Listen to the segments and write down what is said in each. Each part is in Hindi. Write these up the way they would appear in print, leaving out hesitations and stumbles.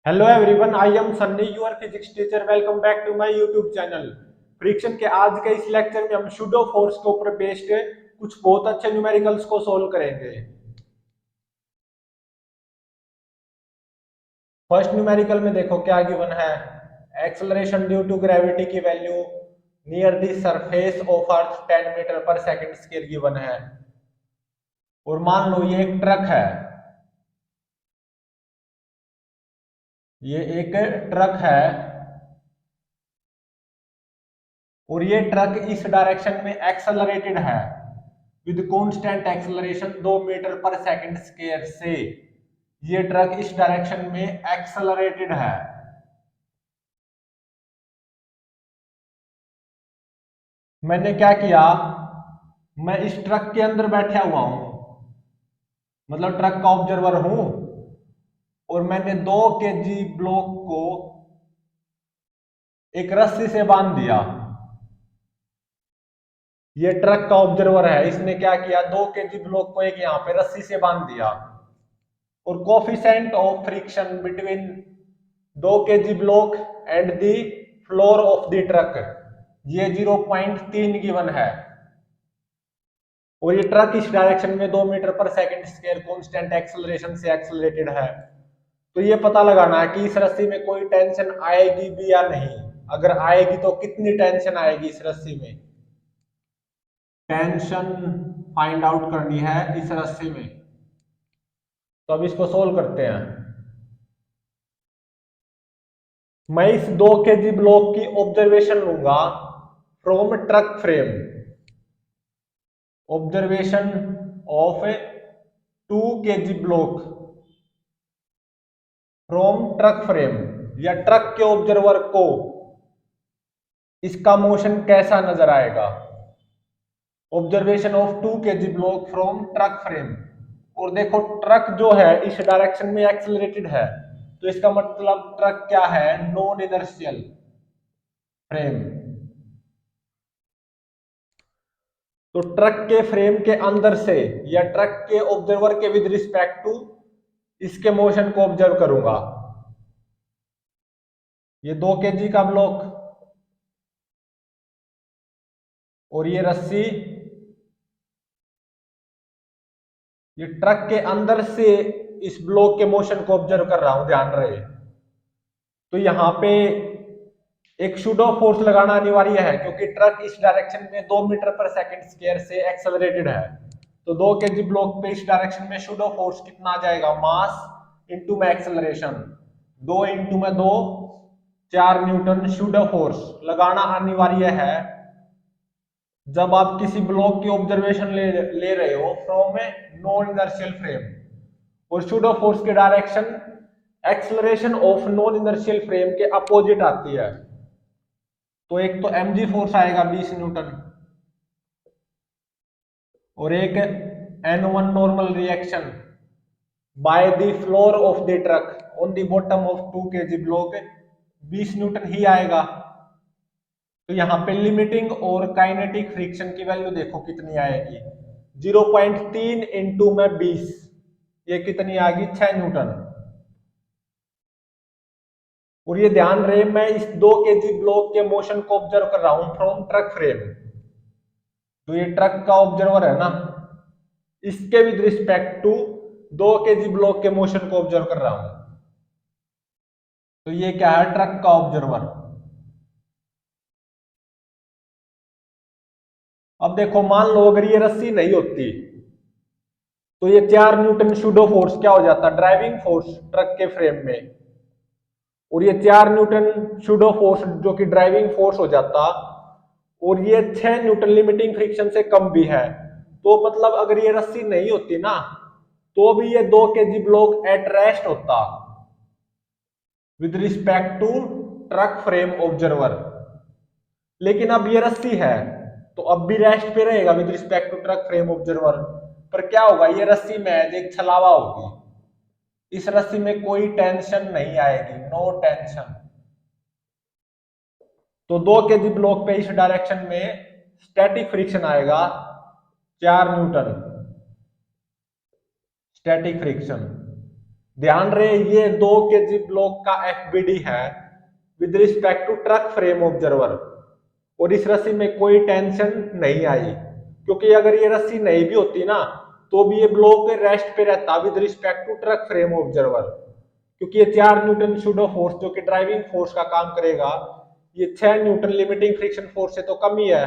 Hello everyone, I am Sunny, your physics teacher. Welcome back to my YouTube channel. Friction के आज के इस लेक्चर में हम सूडो फोर्स के ऊपर बेस्ड कुछ बहुत अच्छे न्यूमेरिकल्स को सोल्व करेंगे। फर्स्ट न्यूमेरिकल में देखो क्या गिवन है। एक्सेलरेशन ड्यू टू ग्रेविटी की value near the surface of earth 10 metre पर सेकंड स्केल गिवन है। और मान लो ये एक ट्रक है, ये एक ट्रक है और ये ट्रक इस डायरेक्शन में एक्सेलरेटेड है विद कांस्टेंट एक्सेलरेशन 2 मीटर पर सेकंड स्क्वायर से। ये ट्रक इस डायरेक्शन में एक्सेलरेटेड है। मैंने क्या किया, मैं इस ट्रक के अंदर बैठा हुआ हूं, मतलब ट्रक का ऑब्जर्वर हूं, और मैंने 2 केजी ब्लॉक को एक रस्सी से बांध दिया। ये ट्रक का ऑब्जर्वर है, इसने क्या किया, 2 केजी ब्लॉक को एक यहां पे रस्सी से बांध दिया। और coefficient of friction between 2 KG block and the floor of the truck ये 0.3 गिवन है। और ये ट्रक इस डायरेक्शन में 2 मीटर पर सेकंड स्क्वायर कांस्टेंट एक्सेलरेशन से एक्सेलरेटेड है। तो ये पता लगाना है कि इस रस्सी में कोई टेंशन आएगी भी या नहीं। अगर आएगी तो कितनी टेंशन आएगी इस रस्सी में, टेंशन फाइंड आउट करनी है इस रस्सी में। तो अब इसको सोल्व करते हैं। मैं इस 2 केजी ब्लॉक की ऑब्जर्वेशन लूंगा from truck frame. Observation of 2 KG block from truck frame, या ट्रक के ऑब्जर्वर को इसका मोशन कैसा नजर आएगा। Observation of 2 KG block from truck frame. और देखो ट्रक जो है इस डायरेक्शन में एक्सेलरेटेड है, तो इसका मतलब ट्रक क्या है, नॉन इनर्शियल फ्रेम। तो ट्रक के फ्रेम के अंदर से या ट्रक के ऑब्जर्वर के विद रिस्पेक्ट टू इसके मोशन को ऑब्जर्व करूंगा। ये 2 केजी का ब्लॉक और ये रस्सी, ये ट्रक के अंदर से इस ब्लॉक के मोशन को ऑब्जर्व कर रहा हूं, ध्यान रहे। तो यहां पे एक सूडो फोर्स लगाना अनिवार्य है क्योंकि ट्रक इस डायरेक्शन में 2 मीटर पर सेकंड स्क्वायर से एक्सेलरेटेड है। तो 2 केजी ब्लॉक पे इस डायरेक्शन में सूडो फोर्स कितना आ जाएगा, मास इंटू में एक्सेलरेशन, 2 इंटू में 2 4 न्यूटन सूडो फोर्स लगाना अनिवार्य है जब आप किसी ब्लॉक की ऑब्जर्वेशन ले रहे हो from a non inertial frame. और सूडो फोर्स की direction acceleration of non inertial frame के अपोजिट आती है। तो एक तो mg फोर्स आएगा 20 न्यूटन और एक n1 normal reaction by the floor of the truck on the bottom of 2 KG block 20 newton ही आएगा। तो यहाँ पे लिमिटिंग और काइनेटिक फ्रिक्शन की वैल्यू देखो कितनी आएगी, 0.3 इंटू में 20, ये कितनी आ गई, 6 न्यूटन। और ये ध्यान रहे मैं इस 2 केजी ब्लॉक के मोशन को ऑब्जर्व कर रहा हूं फ्रॉम ट्रक फ्रेम। तो ये ट्रक का ऑब्जर्वर है ना, इसके with respect to 2 KG block के मोशन को ऑब्जर्व कर रहा हूं। तो ये क्या है, ट्रक का ऑब्जर्वर। अब देखो मान लो अगर ये रस्सी नहीं होती तो ये 4 न्यूटन सूडो फोर्स क्या हो जाता, ड्राइविंग फोर्स ट्रक के फ्रेम में। और ये 4 न्यूटन सूडो फोर्स जो कि ड्राइविंग फोर्स हो जाता, और ये 6 न्यूटन लिमिटिंग फ्रिक्शन से कम भी है। तो मतलब अगर ये रस्सी नहीं होती ना तो भी ये 2 केजी ब्लॉक एट रेस्ट होता with respect to truck frame observer. लेकिन अब ये रस्सी है तो अब भी रेस्ट पे रहेगा with respect to truck frame observer. पर क्या होगा, ये रस्सी में एक छलावा होगी, इस रस्सी में कोई टेंशन नहीं आएगी, नो टेंशन। तो 2 केजी ब्लॉक पे इस डायरेक्शन में स्टैटिक फ्रिक्शन आएगा 4 न्यूटन स्टैटिक फ्रिक्शन। ध्यान रहे ये 2 kg ब्लॉक का एफबीडी है with respect to truck frame observer, और इस रस्सी में कोई टेंशन नहीं आई, क्योंकि अगर ये रस्सी नहीं भी होती ना तो भी ये ब्लॉक रेस्ट पे रहता with respect to truck frame observer, क्योंकि ये 4 न्यूटन सूडो फोर्स जो कि ड्राइविंग फोर्स का काम करेगा, ये 6 न्यूटन लिमिटिंग फ्रिक्शन फोर्स से तो कम ही है।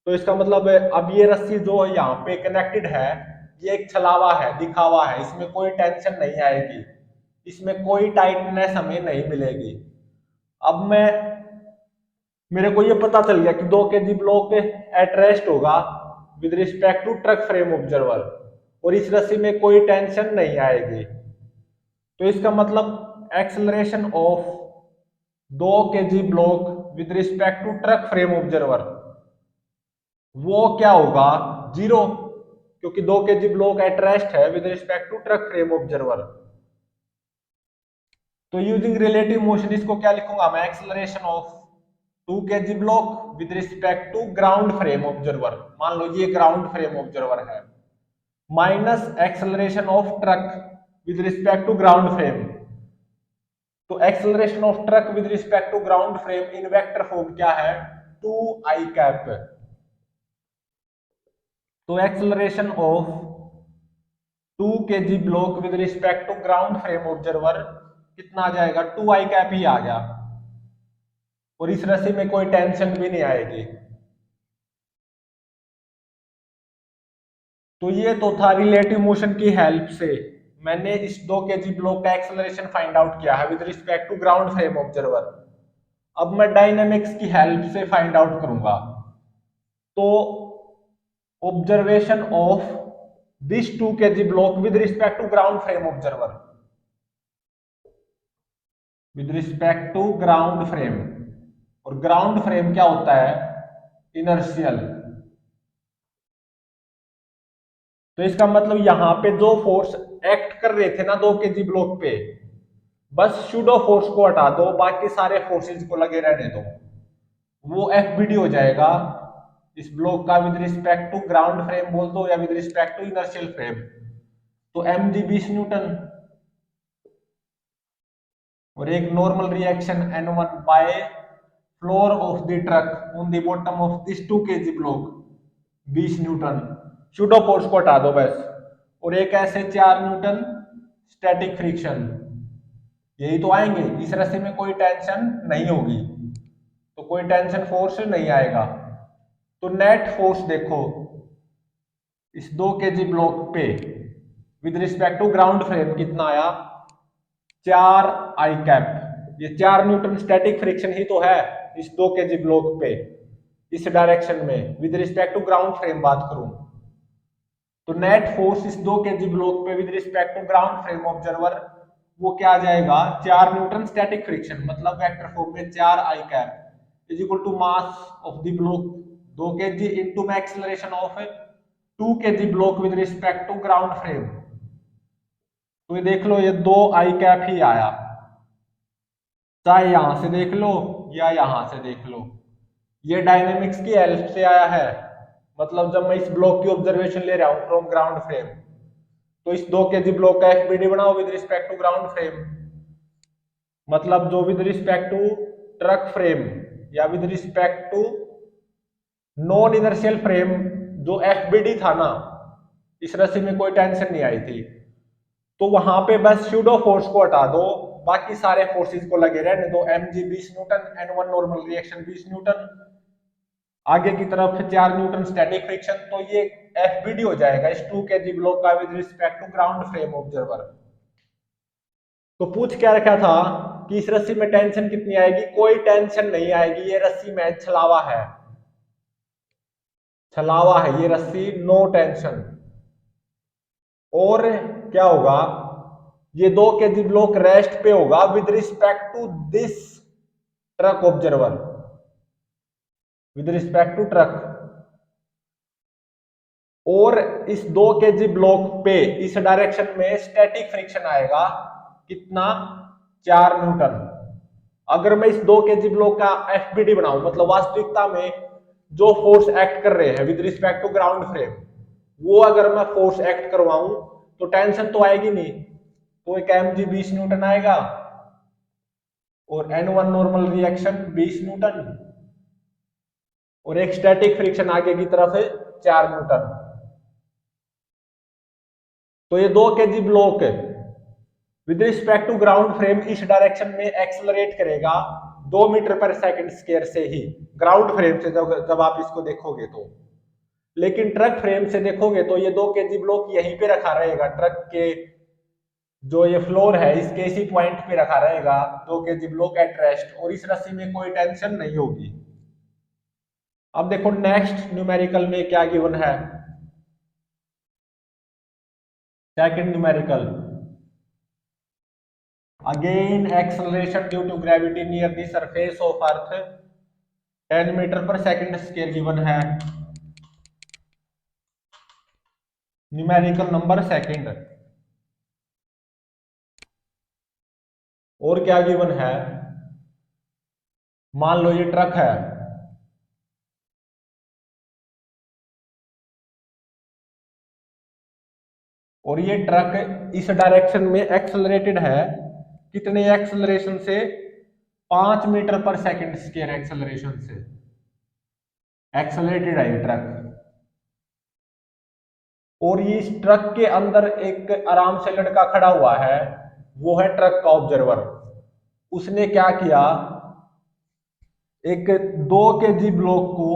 तो इसका मतलब अब ये रस्सी जो यहाँ पे कनेक्टेड है ये एक छलावा है, दिखावा है, इसमें कोई टेंशन नहीं आएगी, इसमें कोई टाइटनेस हमें नहीं मिलेगी। अब मेरे को ये पता चल गया कि 2 kg ब्लॉक एट रेस्ट होगा with respect to truck frame observer, और इस रस्सी में कोई टेंशन नहीं आएगी। तो इसका मतलब acceleration of 2 kg block with respect to truck frame observer वो क्या होगा, 0, क्योंकि 2 kg ब्लॉक एट रेस्ट है with respect to truck frame observer. तो यूजिंग रिलेटिव मोशन इसको क्या लिखूंगा मैं, acceleration of 2 kg block with respect to ground frame observer, मान लो ये ग्राउंड फ्रेम ऑब्जर्वर है, minus acceleration of truck with respect to ground frame. तो acceleration of truck with respect to ground frame in vector form क्या है, 2i कैप। तो acceleration of 2 kg block with respect to ground frame observer कितना आ जाएगा, 2i कैप ही आ गया, और इस रस्सी में कोई टेंशन भी नहीं आएगी। तो ये तो था रिलेटिव मोशन की हेल्प से मैंने इस 2 kg ब्लॉक का एक्सेलरेशन फाइंड आउट किया है with respect to ground frame observer. अब मैं डायनेमिक्स की हेल्प से फाइंड आउट करूंगा। तो observation of this 2 kg block with respect to ground frame observer, with respect to ground frame, और ग्राउंड फ्रेम क्या होता है, इनर्शियल। तो इसका मतलब यहां पे जो फोर्स एक्ट कर रहे थे ना 2 kg ब्लॉक पे, बस सूडो फोर्स को हटा दो, बाकी सारे फोर्सेस को लगे रहने दो, वो एफबीडी हो जाएगा इस ब्लॉक का with respect to ground frame बोल दो या with respect to inertial frame. तो एम जी 20 न्यूटन, और एक normal reaction N1 by floor of the truck on the bottom of this 2 kg block 20 newton, pseudo force को हटा दो बस, और एक ऐसे 4 न्यूटन स्टैटिक फ्रिक्शन, यही तो आएंगे। इस रस्सी में कोई टेंशन नहीं होगी तो कोई टेंशन फोर्स नहीं आएगा। तो नेट फोर्स देखो इस 2 kg ब्लॉक पे with respect to ground frame कितना आया, 4i कैप। ये 4 न्यूटन स्टैटिक फ्रिक्शन ही तो है इस 2 kg ब्लॉक पे, इस डायरेक्शन में with respect to ground frame बात करूं तो नेट फोर्स इस 2 kg ब्लॉक पे with respect to ground frame observer वो क्या आ जाएगा, 4 न्यूटन स्टैटिक फ्रिक्शन, मतलब वेक्टर फॉर्म में 4i cap is equal to mass of the block 2 kg into acceleration of 2 kg block with respect to ground frame. तो ये देख लो ये 2i कैप ही आया, चाहे यहां से देख लो या यहां से देख लो, ये डायनेमिक्स की हेल्प से आया है। मतलब जब मैं इस ब्लॉक की ऑब्जर्वेशन ले रहा हूं फ्रॉम ग्राउंड फ्रेम, तो इस 2 kg ब्लॉक का एफबीडी बनाओ with respect to ground frame, मतलब जो with respect to truck frame या with respect to non inertial frame जो एफबीडी था ना, इस रस्सी में कोई टेंशन नहीं आई थी, तो वहां पे बस सूडो फोर्स को हटा दो, बाकी सारे फोर्सेस को लगे रहने दो। M G 20 newton, N1 normal reaction 20 newton, आगे की तरफ 4 न्यूटन स्टैटिक फ्रिक्शन, तो ये एफबीडी हो जाएगा इस 2 kg ब्लॉक का with respect to ground frame observer. तो पूछ क्या रखा था कि इस रस्सी में टेंशन कितनी आएगी, कोई टेंशन नहीं आएगी, ये रस्सी में छलावा है, छलावा है ये रस्सी, नो टेंशन। और क्या होगा, ये 2 kg ब्लॉक रेस्ट पे होगा with respect to this truck observer, with respect to truck, और इस 2 kg ब्लॉक पे इस डायरेक्शन में स्टैटिक फ्रिक्शन आएगा कितना, 4 न्यूटन। अगर मैं इस 2 kg ब्लॉक का एफबीडी बनाऊं, मतलब वास्तविकता में जो फोर्स एक्ट कर रहे हैं with respect to ground frame, वो अगर मैं फोर्स एक्ट करवाऊं तो टेंशन तो आएगी नहीं, तो एक mg 20 न्यूटन आएगा और N1 नॉर्मल रिएक्शन 20 न्यूटन और एक स्टैटिक फ्रिक्शन आगे की तरफ है 4 न्यूटन। तो ये 2 KG block with respect to ground frame इस डायरेक्शन में एक्सेलरेट करेगा 2 मीटर पर सेकंड स्क्वायर से ही, ग्राउंड फ्रेम से जब आप इसको देखोगे तो। लेकिन ट्रक फ्रेम से देखोगे तो ये 2 केजी ब्लॉक यहीं पे रखा रहेगा, ट्रक के जो ये फ्लोर है इसके इसी पॉइंट पे रखा रहेगा 2 केजी ब्लॉक एट रेस्ट, और इस रस्सी में कोई टेंशन नहीं होगी। अब देखो नेक्स्ट न्यूमेरिकल में क्या गिवन है। Second numerical, again acceleration due to gravity near the surface of earth 10 metre पर सेकंड स्क्वायर गिवन है। Numerical number second. और क्या गिवन है, मान लो ये ट्रक है, और ये ट्रक इस डायरेक्शन में एक्सेलरेटेड है, कितने एक्सेलरेशन से, 5 मीटर पर सेकंड स्क्वायर एक्सेलरेशन से एक्सेलरेटेड है ये ट्रक। और ये इस ट्रक के अंदर एक आराम से लड़का खड़ा हुआ है, वो है ट्रक का ऑब्जर्वर। उसने क्या किया, एक 2 केजी ब्लॉक को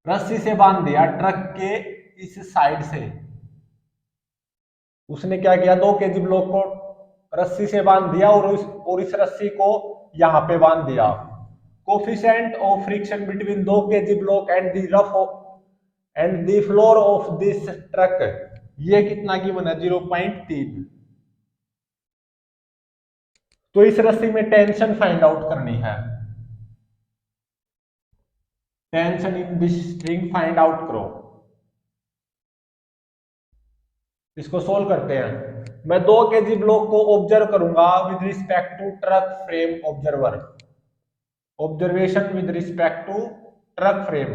रस्सी से बांध दिया ट्रक के इस साइड से। उसने क्या किया, 2 केजी ब्लॉक को रस्सी से बांध दिया और इस रस्सी को यहां पे बांध दिया। Coefficient of friction between 2 KG block and the rough and the floor of this truck, ये कितना की बना, 0.3। तो इस रस्सी में टेंशन फाइंड आउट करनी है, tension in this string find out करो। इसको सोल्व करते हैं। मैं 2 केजी ब्लॉक को ऑब्जर्व करूंगा with respect to truck frame observer, observation with respect to truck frame,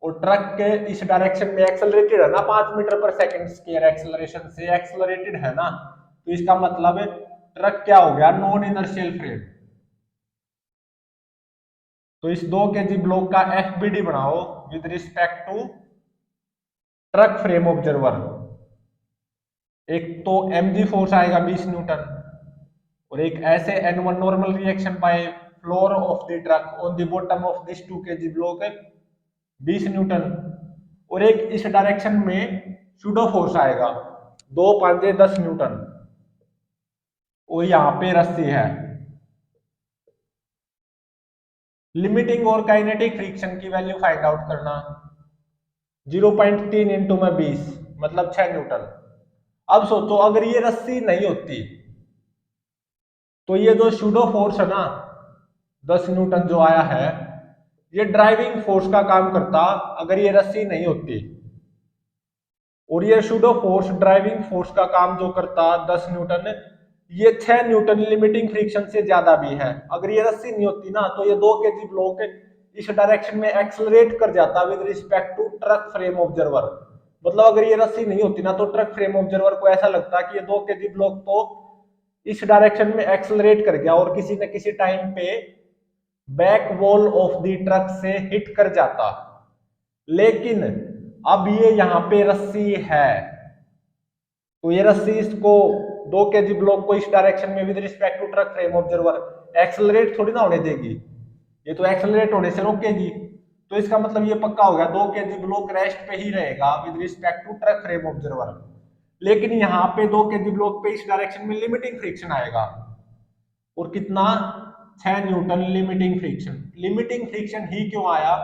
और ट्रक के इस डायरेक्शन में एक्सेलरेटेड है ना, 5 मीटर पर सेकंड स्क्वायर एक्सेलरेशन से एक्सेलरेटेड है ना, तो इसका मतलब है ट्रक क्या हो गया, नॉन इनर्शियल फ्रेम। तो इस 2 केजी ब्लॉक का एफबीडी बनाओ with respect to truck frame observer. एक तो mg फोर्स आएगा 20 न्यूटन, और एक ऐसे N1 normal reaction bye floor of the truck on the bottom of this 2 KG block 20 newton, और एक इस डायरेक्शन में सूडो फोर्स आएगा 2 5 10 न्यूटन, और यहां पे रस्सी है। लिमिटिंग और काइनेटिक फ्रिक्शन की वैल्यू फाइंड आउट करना, 0.3 इंटू में 20 मतलब 6 न्यूटन। अब सोचो अगर ये रस्सी नहीं होती तो ये जो सूडो फोर्स है ना 10 न्यूटन जो आया है, ये ड्राइविंग फोर्स का काम करता अगर ये रस्सी नहीं होती, और ये सूडो फोर्स ड्राइविंग फोर्स का काम जो करता 10 न्यूटन, ये 6 न्यूटन लिमिटिंग फ्रिक्शन से ज्यादा भी है। अगर ये रस्सी नहीं होती ना तो ये 2 केजी ब्लॉक इस डायरेक्शन में एक्सेलरेट कर जाता with respect to truck frame observer. मतलब अगर ये रस्सी नहीं होती ना तो ट्रक फ्रेम ऑब्जर्वर को ऐसा लगता कि ये 2 केजी ब्लॉक तो इस डायरेक्शन में एक्सेलरेट कर गया और किसी न किसी टाइम पे back wall of the truck से हिट कर जाता। लेकिन अब ये यहां पे रस्सी है, तो ये रस्सी इसको 2 केजी ब्लॉक को इस डायरेक्शन में with respect to truck frame observer accelerate थोड़ी ना होने देगी, ये तो एक्सेलरेट होने से रोकेगी। तो इसका मतलब ये पक्का हो गया 2 केजी ब्लॉक रेस्ट पे ही रहेगा with respect to truck frame observer. लेकिन यहाँ पे 2 केजी ब्लॉक पे इस डायरेक्शन में लिमिटिंग फ्रिक्शन आएगा, और कितना, 6 newton limiting friction. Limiting friction ही क्यों आया,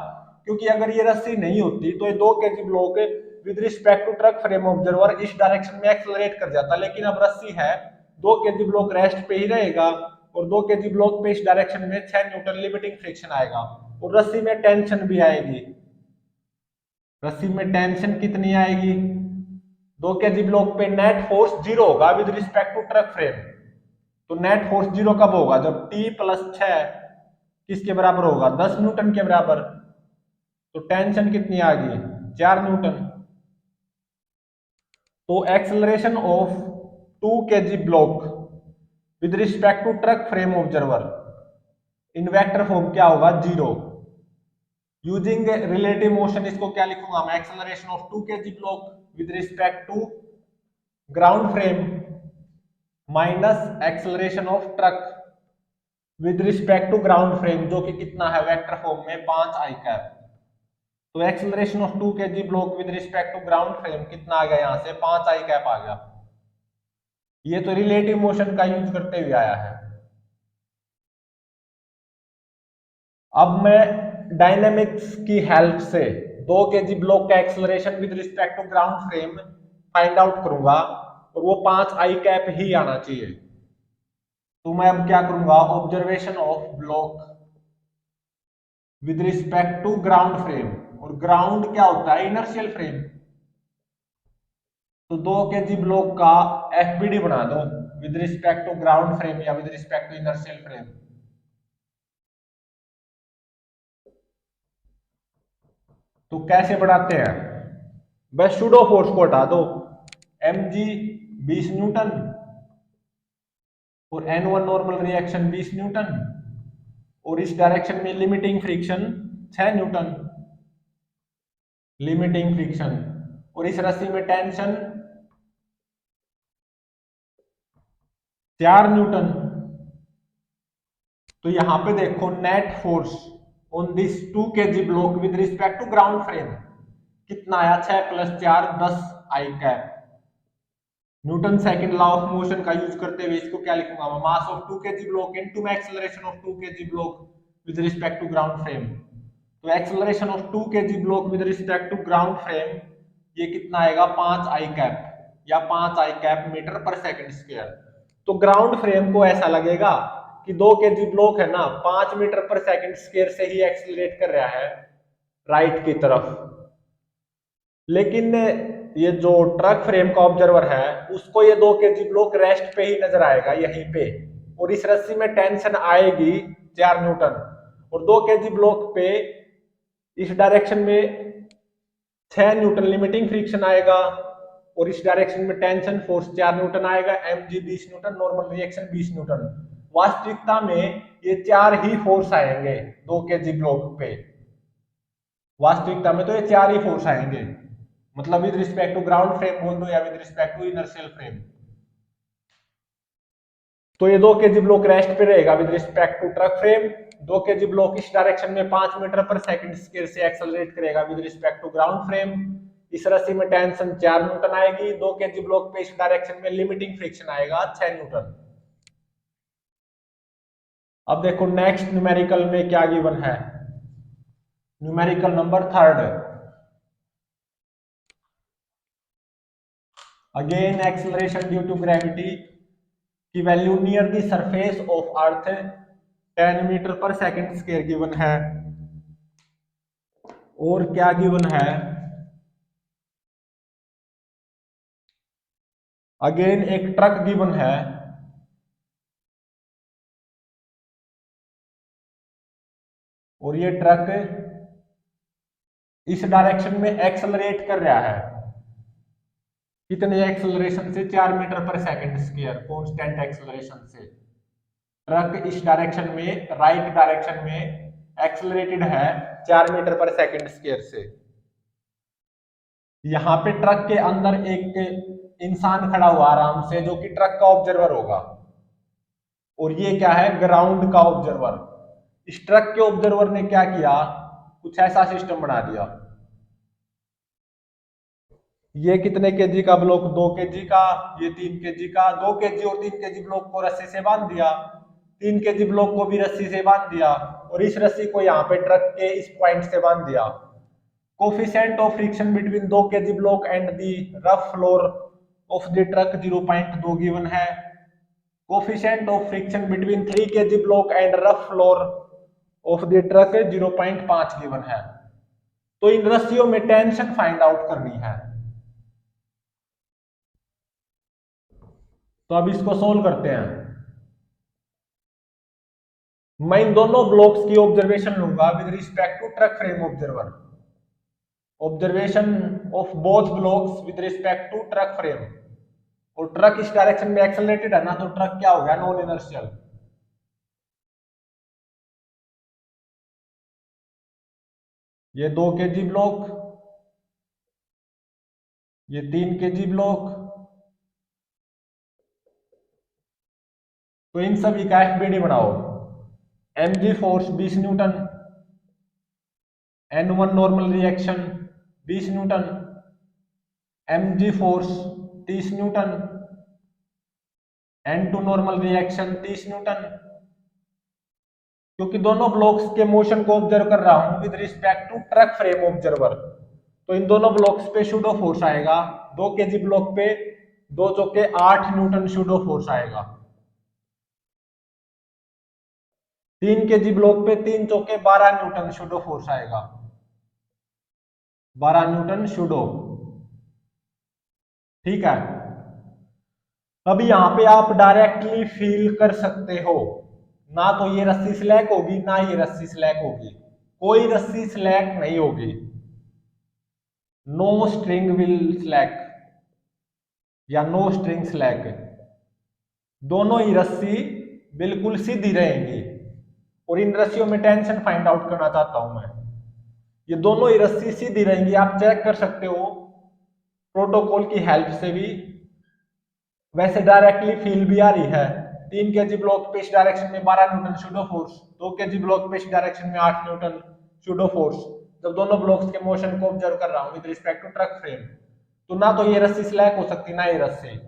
क्योंकि अगर ये रस्सी नहीं होती तो ये 2 KG block with respect to truck frame observer इस डायरेक्शन में एक्सेलरेट कर जाता। लेकिन अब रस्सी है, 2 केजी ब्लॉक रेस्ट पे ही रहेगा, और 2 केजी ब्लॉक पे इस डायरेक्शन में 6 न्यूटन लिमिटिंग फ्रिक्शन आएगा, और रस्सी में टेंशन भी आएगी। रस्सी में टेंशन कितनी आएगी, 2 केजी ब्लॉक पे नेट फोर्स 0 होगा with respect to truck frame. तो नेट फोर्स 0 कब होगा, जब T + 6 किसके बराबर होगा, 10 न्यूटन के बराबर। तो टेंशन कितनी आ गई, 4 न्यूटन। तो acceleration of 2 kg block with respect to truck frame observer, in vector form क्या होगा 0। यूजिंग रिलेटिव मोशन इसको क्या लिखूंगा मैं, acceleration of 2 kg block with respect to ground frame minus acceleration of truck with respect to ground frame, जो कि कितना है वेक्टर फॉर्म में 5 आई कैप। तो acceleration of 2 kg block with respect to ground frame कितना आ गया, यहां से 5 आई कैप आ गया। ये तो रिलेटिव मोशन का यूज करते हुए आया है। अब मैं डायनेमिक्स की हेल्प से 2 kg ब्लॉक का acceleration with respect to ground frame find out करूंगा और वो 5 आई कैप ही आना चाहिए। तो मैं अब क्या करूंगा, observation of block with respect to ground frame, और ग्राउंड क्या होता है इनर्शियल फ्रेम, तो 2 kg ब्लॉक का एफबीडी बना दो with respect to ground frame या with respect to inertial frame. तो कैसे बढ़ाते हैं, बस सूडो फोर्स को हटा दो, mg 20 न्यूटन और N1 नॉर्मल रिएक्शन 20 न्यूटन, और इस डायरेक्शन में limiting friction 6 newton limiting friction, और इस रस्सी में टेंशन 4 न्यूटन। तो यहां पे देखो net force on this 2 kg block with respect to ground frame कितना आया, 6 + 4 10 I cap. Newton second law of motion का यूज करते हुए इसको क्या लिखूंगा मैं, mass of 2 kg block into acceleration of 2 kg block with respect to ground frame. तो acceleration of 2 kg block with respect to ground frame ये कितना आएगा, 5 आई कैप या 5 आई कैप मीटर पर सेकंड स्क्वायर। तो ग्राउंड फ्रेम को ऐसा लगेगा कि 2 kg ब्लॉक है ना 5 मीटर पर सेकंड स्क्वायर से ही एक्सेलरेट कर रहा है राइट की तरफ, लेकिन ये जो ट्रक फ्रेम का ऑब्जर्वर है उसको ये 2 kg ब्लॉक रेस्ट पे ही नजर आएगा यहीं पे, और इस रस्सी में टेंशन आएगी 4 न्यूटन, और 2 kg ब्लॉक पे इस डायरेक्शन में 6 न्यूटन लिमिटिंग फ्रिक्शन आएगा, और इस डायरेक्शन में टेंशन फोर्स 4 न्यूटन आएगा, mg 20 Newton, normal reaction 20 Newton. वास्तविकता में ये 4 ही फोर्स आएंगे 2 kg ब्लॉक पे, वास्तविकता में तो ये 4 ही फोर्स आएंगे, मतलब with respect to ground frame बोल दो या with respect to inertial frame. तो ये 2 kg ब्लॉक रेस्ट पे रहेगा with respect to truck frame. 2 kg block इस डायरेक्शन में 5 मीटर पर सेकंड स्क्वायर से एक्सेलरेट करेगा with respect to ground frame. इस रस्सी में टेंशन 4 न्यूटन आएगी। 2 kg ब्लॉक पे इस डायरेक्शन में लिमिटिंग फ्रिक्शन आएगा 6 न्यूटन। अब देखो नेक्स्ट न्यूमेरिकल में क्या गिवन है, numerical number 3। Again acceleration due to gravity की value near the surface of earth 10 metre पर सेकंड स्क्वायर गिवन है। और क्या गिवन है, अगेन एक ट्रक गिवन है, और ये ट्रक इस डायरेक्शन में एक्सेलरेट कर रहा है, कितने एक्सेलरेशन से, 4 मीटर पर सेकंड स्क्वायर कांस्टेंट एक्सेलरेशन से। ट्रक इस डायरेक्शन में राइट डायरेक्शन में एक्सेलरेटेड है 4 मीटर पर सेकंड स्क्वायर से। यहां पे ट्रक के अंदर एक इंसान खड़ा हुआ आराम से, जो कि ट्रक का ऑब्जर्वर होगा, और ये क्या है, ग्राउंड का ऑब्जर्वर। इस ट्रक के ऑब्जर्वर ने क्या किया, कुछ ऐसा सिस्टम बना दिया, ये कितने केजी का ब्लॉक, 2 kg का, ये 3 kg का, 2 kg और 3 kg ब्लॉक को रस्सी से बांध दिया, 3 kg ब्लॉक को भी रस्सी से बांध दिया, और इस रस्सी को यहाँ पे ट्रक के इस पॉइंट से बांध दिया। Coefficient of friction between 2 kg block and the rough floor of the truck 0.2 given है। Coefficient of friction between 3 kg block and rough floor of the truck 0.5 given है। तो इन रस्सियों में टेंशन फाइंड आउट करनी है। तो अब इसको सोल्व करते हैं। मैं इन दोनों ब्लॉक्स की ऑब्जर्वेशन लूंगा with respect to truck frame observer. Observation of both blocks with respect to truck frame. और ट्रक इस डायरेक्शन में एक्सेलरेटेड है ना, तो ट्रक क्या हो गया, नॉन इनर्शियल। ये 2 kg ब्लॉक, ये 3 kg ब्लॉक, तो इन सभी का एफबीडी बनाओ। mg force 20 newton, n1 normal reaction 20 Newton, mg force 30 Newton, n2 normal reaction 30 Newton. क्योंकि दोनों ब्लॉक्स के मोशन को ऑब्जर्व कर रहा हूं with respect to truck frame observer, तो इन दोनों ब्लॉक्स पे शूडो फोर्स आएगा। 2 kg ब्लॉक पे 2 चौके 8 न्यूटन शूडो फोर्स आएगा। 3 kg ब्लॉक पे 3 चौके 12 न्यूटन शूडो फोर्स आएगा, 12 न्यूटन शूडो। ठीक है, अब यहां पे आप डायरेक्टली फील कर सकते हो, ना तो ये रस्सी स्लैक होगी ना ये रस्सी स्लैक होगी, कोई रस्सी स्लैक नहीं होगी। नो स्ट्रिंग विल स्लैक या नो स्ट्रिंग स्लैक, दोनों ही रस्सी बिल्कुल सीधी रहेंगी। और इन रस्सियों में टेंशन फाइंड आउट करना चाहता हूं मैं, ये दोनों ही रस्सी सीधी रहेंगी, आप चेक कर सकते हो प्रोटोकॉल की हेल्प से भी। वैसे डायरेक्टली फील भी आ रही है। 3 kg ब्लॉक पे इस डायरेक्शन में 12 Newton pseudo force, 2 kg block पे इस डायरेक्शन में 8 न्यूटन शूडो फोर्स। जब दोनों ब्लॉक्स के मोशन को ऑब्जर्व कर रहा हूं with respect to truck frame, तो ना तो ये रस्सी स्लैक हो सकती ना ये रस्सी।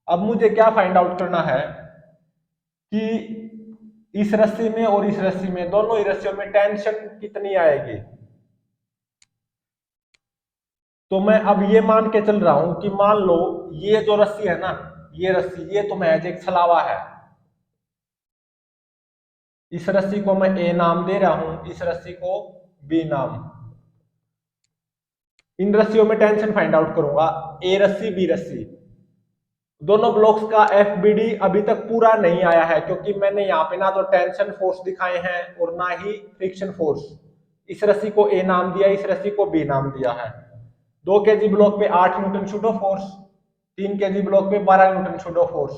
अब मुझे क्या फाइंड आउट करना है कि इस रस्सी में और इस रस्सी में, दोनों ही रस्सियों में टेंशन कितनी आएगी। तो मैं अब ये मान के चल रहा हूं कि मान लो ये जो रस्सी है ना, ये रस्सी, ये तो महज एक छलावा है। इस रस्सी को मैं ए नाम दे रहा हूं, इस रस्सी को बी नाम। इन रस्सियों में टेंशन फाइंड आउट करूंगा, ए रस्सी बी रस्सी। दोनों ब्लॉक्स का एफबीडी अभी तक पूरा नहीं आया है, क्योंकि मैंने यहाँ पे ना तो टेंशन फोर्स दिखाए हैं और ना ही फ्रिक्शन फोर्स। इस रस्सी को ए नाम दिया, इस रस्सी को बी नाम दिया है। 2 kg ब्लॉक पे 8 Newton pseudo force, 3 kg block पे 12 न्यूटन शूडो फोर्स।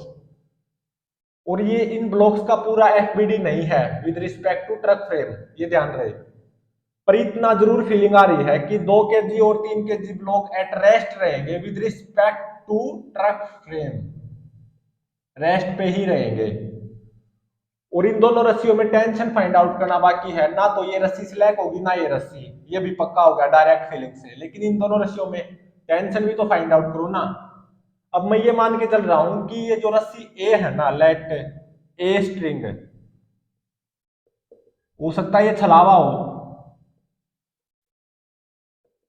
और ये इन ब्लॉक्स का पूरा एफबीडी नहीं है with respect to truck frame, ये ध्यान रहे। पर इतना जरूर फीलिंग आ रही है कि 2 kg और 3 kg ब्लॉक एट रेस्ट रहेंगे with respect to truck frame, rest पे ही रहेंगे। और इन दोनों रस्सियों में टेंशन फाइंड आउट करना बाकी है, ना तो ये रस्सी स्लैक होगी ना ये रस्सी, ये भी पक्का होगा डायरेक्ट फीलिंग से। लेकिन इन दोनों रस्सियों में टेंशन भी तो फाइंड आउट करो ना। अब मैं ये मान के चल रहा हूं कि ये जो रस्सी ए है ना, लेट ए स्ट्रिंग, हो सकता है ये छलावा हो।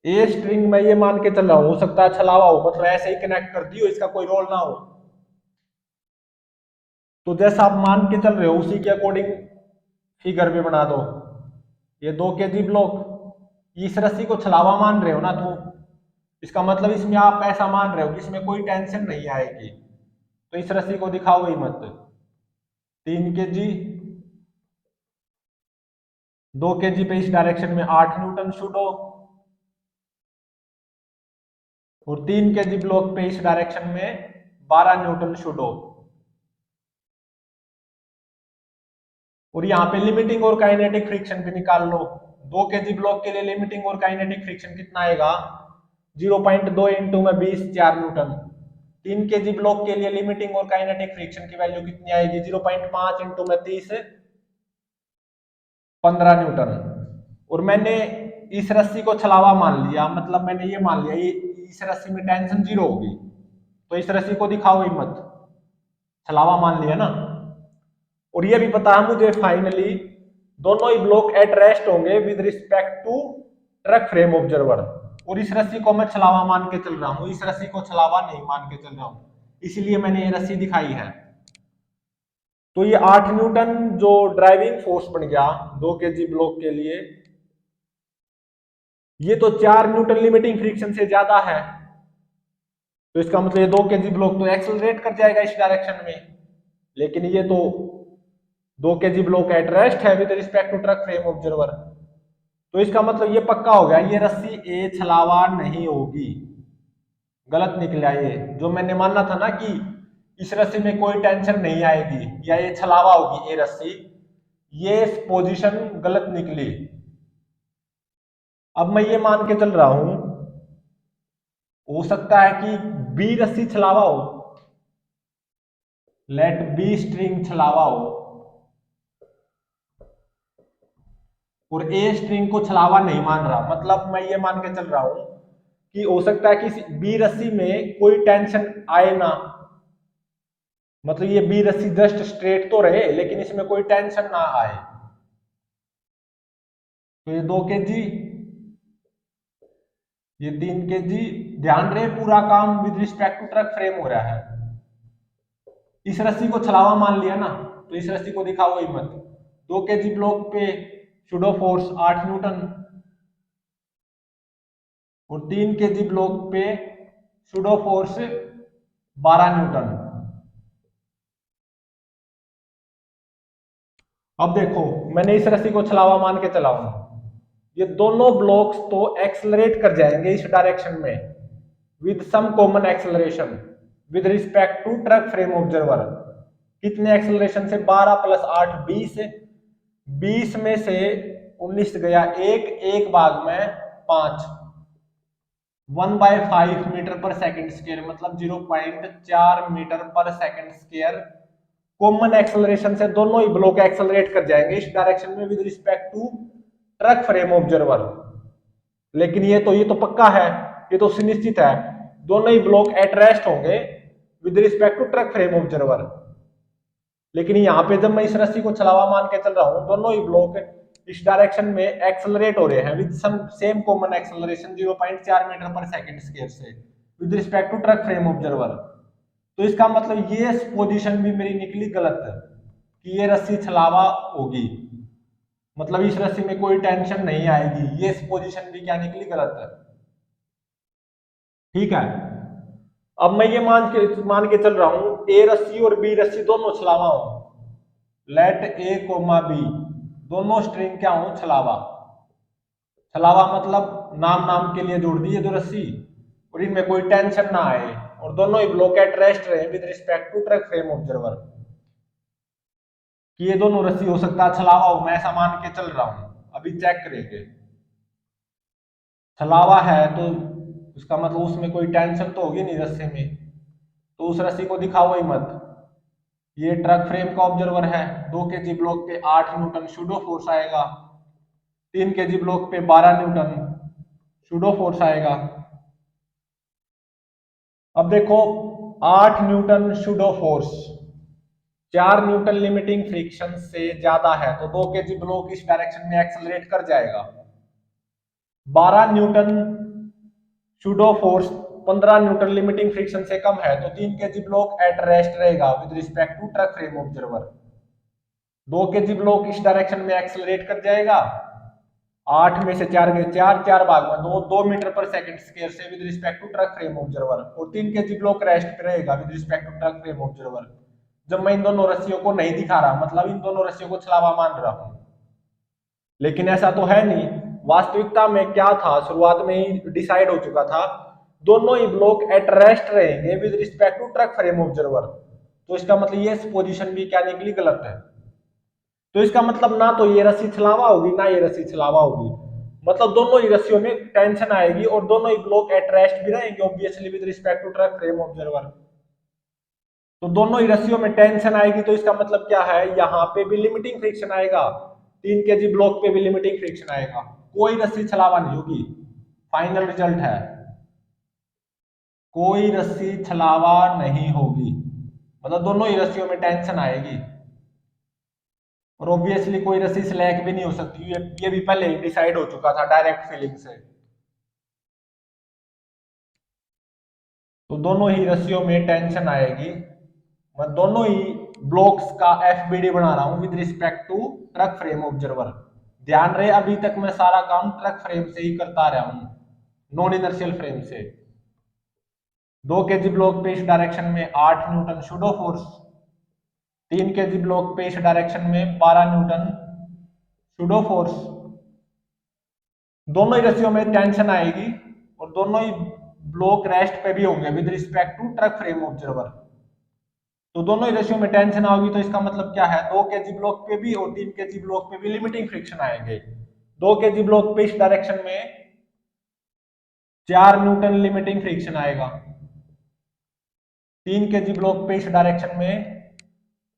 ए स्ट्रिंग में ये मान के चल रहा हूं, हो सकता है छलावा हो, मतलब ऐसे ही कनेक्ट कर दी हो, इसका कोई रोल ना हो। तो जैसा आप मान के चल रहे हो उसी के अकॉर्डिंग फिगर भी बना दो। ये 2 kg ब्लॉक, इस रस्सी को छलावा मान रहे हो ना, तो इसका मतलब इसमें आप ऐसा मान रहे हो कि इसमें कोई टेंशन नहीं आएगी, तो इस रस्सी को दिखाओ ही मत। 3 kg, 2 kg पे इस डायरेक्शन में 8 न्यूटन शूडो, और 3 kg ब्लॉक पे इस डायरेक्शन में 12 न्यूटन शूडो। और यहाँ पे लिमिटिंग और काइनेटिक फ्रिक्शन भी निकाल लो। 2 kg ब्लॉक के लिए लिमिटिंग और काइनेटिक फ्रिक्शन कितना आएगा, 0.2 इंटू में 20 4 न्यूटन। 3 kg ब्लॉक के लिए लिमिटिंग और काइनेटिक फ्रिक्शन की वैल्यू कितनी आएगी, 0.5 इंटू में 30 15 न्यूटन। और मैंने इस रस्सी को छलावा मान लिया, मतलब मैंने ये मान लिया इस रस्सी में टेंशन 0 होगी, तो इस रस्सी को दिखाओ ही मत, छलावा मान लिया ना। और ये भी पता है मुझे फाइनली दोनों ही ब्लॉक एट रेस्ट होंगे with respect to truck frame observer. और इस रस्सी को मैं छलावा मान के चल रहा हूं, इस रस्सी को छलावा नहीं मान के चल रहा हूं, इसलिए मैंने ये रस्सी दिखाई है। तो ये 8 न्यूटन जो ड्राइविंग फोर्स बन गया 2 kg ब्लॉक के लिए, ये तो 4 न्यूटन लिमिटिंग फ्रिक्शन से ज्यादा है। तो इसका मतलब ये 2 kg ब्लॉक तो एक्सेलरेट कर जाएगा इस डायरेक्शन में, लेकिन ये तो 2 kg ब्लॉक एट रेस्ट है with respect to truck frame observer. तो इसका मतलब ये पक्का हो गया, ये रस्सी ए छलावा नहीं होगी। गलत निकला ये। जो मैंने माना था ना कि इस रस्सी में कोई टेंशन नहीं आएगी या ये छलावा होगी ये रस्सी, ये पोजीशन गलत निकली। अब मैं ये मान के चल रहा हूं, हो सकता है कि बी रस्सी छलावा हो, लेट बी स्ट्रिंग छलावा हो, और ए स्ट्रिंग को छलावा नहीं मान रहा। मतलब मैं ये मान के चल रहा हूं कि हो सकता है कि बी रस्सी में कोई टेंशन आए ना, मतलब ये बी रस्सी जस्ट स्ट्रेट तो रहे लेकिन इसमें कोई टेंशन ना आए। तो ये 2 kg, ये 3 kg। ध्यान रहे पूरा काम with respect to truck frame हो रहा है। इस रस्सी को छलावा मान लिया ना, तो इस रस्सी को दिखाओ ही मत। 2 kg ब्लॉक पे सुडो फोर्स 8 न्यूटन, और 3 kg ब्लॉक पे सुडो फोर्स 12 न्यूटन। अब देखो, मैंने इस रस्सी को छलावा मान के चला हूं, ये दोनों ब्लॉक्स तो एक्सलरेट कर जाएंगे इस डायरेक्शन में with some common acceleration with respect to truck frame observer. कितने एक्सेलरेशन से? 12 + 8 20। 20 में से 19 गया, एक भाग में 5, 1/5 मीटर पर सेकंड स्क्वायर, मतलब 0.4 मीटर पर सेकंड स्क्वायर कॉमन एक्सेलरेशन से दोनों ही ब्लॉक एक्सेलरेट कर जाएंगे इस डायरेक्शन में with respect to truck frame observer. लेकिन ये तो पक्का है, ये तो सुनिश्चित है, दोनों ही ब्लॉक एट रेस्ट होंगे with respect to truck frame observer. लेकिन यहाँ पे जब मैं इस रस्सी को छलावा मान के चल रहा हूँ, दोनों ही ब्लॉक इस डायरेक्शन में एक्सेलरेट हो रहे हैं with some same common acceleration 0.4 metre पर सेकंड स्क्वायर से with respect to truck frame observer. तो इसका मतलब ये पोजीशन भी मेरी निकली गलत है कि ये रस्सी छलावा होगी, मतलब इस रस्सी में कोई टेंशन नहीं आएगी। ये पोजीशन भी क्या निकली? गलत है। ठीक है, अब मैं ये मान के चल रहा हूं ए रस्सी और बी रस्सी दोनों छलावा हो। लेट ए कोमा बी दोनों स्ट्रिंग क्या हो? छलावा। छलावा मतलब नाम नाम के लिए जोड़ दी ये दो रस्सी, और इनमें कोई टेंशन ना आए, और दोनों ही ब्लॉक एट रेस्ट रहे with respect to truck frame observer. कि ये दोनों रस्सी हो सकता है छलावा हो, मैं ऐसा मान के चल रहा हूं। अभी चेक करेंगे। छलावा है तो उसका मतलब उसमें कोई टेंशन तो होगी नहीं रस्सी में, तो उस रस्सी को दिखाओ ही मत। ये ट्रक फ्रेम का ऑब्जर्वर है। 2 kg ब्लॉक पे 8 न्यूटन सुडो फोर्स आएगा, 3 kg ब्लॉक पे 12 न्यूटन सुडो फोर्स आएगा। अब देखो, 8 newton pseudo force 4 newton limiting friction से ज्यादा है, तो 2 kg ब्लॉक इस डायरेक्शन में एक्सेलरेट कर जाएगा। 12 newton pseudo force 15 newton limiting friction से कम है, तो 3 kg ब्लॉक एट रेस्ट रहेगा with respect to truck frame observer. 2 kg block इस डायरेक्शन में एक्सेलरेट कर जाएगा। 8 में से 4 गए, 4 भाग में 2 मीटर पर सेकंड स्क्वायर से with respect to truck frame observer, और 3 kg ब्लॉक रेस्ट पे रहेगा with respect to truck frame observer. जब मैं इन दोनों रस्सियों को नहीं दिखा रहा, मतलब इन दोनों रस्सियों को छलावा मान रहा हूं, लेकिन ऐसा तो है नहीं। वास्तविकता में क्या था, शुरुआत में ही डिसाइड हो चुका था, दोनों ही ब्लॉक एट रेस्ट रहेंगे with respect to truck frame observer. तो इसका मतलब ये पोजीशन भी क्या निकली? गलत है। तो इसका मतलब ना तो ये रस्सी छलावा होगी ना ये रस्सी छलावा होगी, मतलब दोनों ही रस्सियों में टेंशन आएगी और दोनों ही ब्लॉक एट रेस्ट भी रहेंगे obviously with respect to truck frame observer. तो दोनों ही रस्सियों में टेंशन आएगी, तो इसका मतलब क्या है? यहाँ पे भी लिमिटिंग फ्रिक्शन आएगा, 3 kg ब्लॉक पे भी लिमिटिंग फ्रिक्शन आएगा, कोई रस्सी छलावा नहीं होगी। फाइनल रिजल्ट है कोई रस्सी छलावा नहीं होगी, मतलब दोनों ही रस्सियों में टेंशन आएगी, और ऑब्वियसली कोई रस्सी स्लैक भी नहीं हो सकती। ये भी पहले ही डिसाइड हो चुका था डायरेक्ट फीलिंग से। तो दोनों ही रस्सियों में टेंशन आएगी। मैं दोनों ही ब्लॉक्स का एफबीडी बना रहा हूं with respect to truck frame observer. ध्यान रहे अभी तक मैं सारा काम ट्रक फ्रेम से ही करता रहा हूं, नॉन इनर्शियल फ्रेम से। 2 kg ब्लॉक पे इस डायरेक्शन में 8 newton pseudo force, 3 kg block पे इस डायरेक्शन में 12 न्यूटन सुडो फोर्स। दोनों ही रस्सियों में टेंशन आएगी और दोनों ही ब्लॉक रेस्ट पे भी होंगे with respect to truck frame observer. तो दोनों ही रेशियो में टेंशन आओगी, तो इसका मतलब क्या है, 2 kg ब्लॉक पे भी और 3 kg ब्लॉक पे भी लिमिटिंग फ्रिक्शन आएंगे। 2 kg ब्लॉक पे इस डायरेक्शन में 4 न्यूटन लिमिटिंग फ्रिक्शन आएगा, 3 kg ब्लॉक पे इस डायरेक्शन में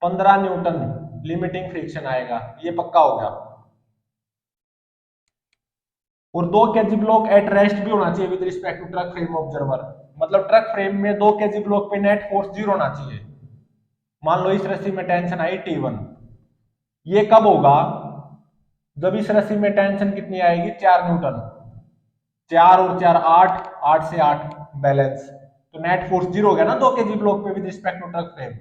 15 न्यूटन लिमिटिंग फ्रिक्शन आएगा, ये पक्का हो गया। और 2 kg ब्लॉक एट रेस्ट भी होना चाहिए with respect to truck frame observer, मतलब ट्रक फ्रेम में 2 kg ब्लॉक पे नेट फोर्स 0 होना चाहिए। मान लो इस रस्सी में टेंशन आई T1, ये कब होगा, जब इस रस्सी में टेंशन कितनी आएगी, 4 न्यूटन, 4 और 4 8, 8 से 8 बैलेंस, तो नेट फोर्स 0 हो गया ना 2 kg ब्लॉक पे with respect to truck frame.